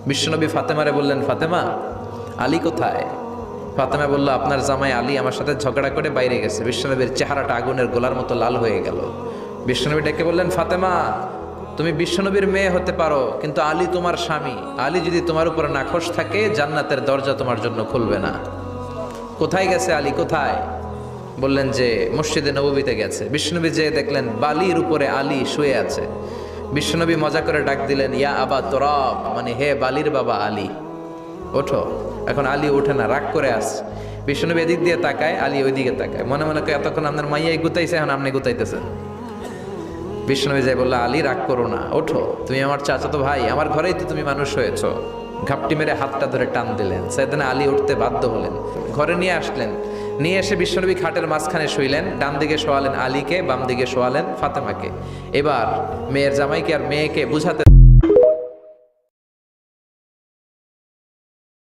বিশ্বনবী ফাতেমারে বললেন, ফাতেমা, আলী কোথায়? ফাতেমা বলল, আপনার জামাই আলী আমার সাথে ঝগড়া করে বাইরে গেছে। বিশ্বনবীর চেহারাটা আগুনের গোলার মতো লাল হয়ে গেল। বিশ্বনবী ডেকে বললেন, ফাতেমা, তুমি বিশ্বনবীর মেয়ে হতে পারো, কিন্তু আলী তোমার স্বামী। আলী যদি তোমার উপর নাখোশ থাকে, জান্নাতের দরজা তোমার জন্য খুলবে না। কোথায় গেছে আলী, কোথায়? বললেন যে মসজিদে নববীতে গেছে। বিশ্বনবী যে দেখলেন বালির উপরে আলী শুয়ে আছে। বিশ্বনবী মজা করে ডাক দিলেন, ইয়া আবা তোরাব, মানে হে বালির বাবা আলী, ওঠো। এখন আলী ওঠে না, রাগ করে আসছে। বিশ্বনবী এদিক দিয়ে তাকায়, আলী ওই দিকে তাকায়, মনে মনে করে এতক্ষণ আপনার মাইয়াই গুতাইছে, এখন আপনি গুতাইতেছেন। বিশ্বনবী যাই বললো, আলী রাগ করো না, ওঠো, তুমি আমার চাচাতো ভাই, আমার ঘরেই তো তুমি মানুষ হয়েছ। ঘাপটি মেরে হাতটা ধরে টান দিলেন। সাইয়েদনা আলী উঠতে বাধ্য হলেন, ঘরে নিয়ে আসলেন। নিয়ে এসে বিশ্বনবী খাটের মাঝখানে শুইলেন, ডান দিকে শোয়ালেন আলীকে, বাম দিকে শোয়ালেন ফাতেমাকে। এবার মেয়ের জামাইকে আর মেয়েকে বুঝাতে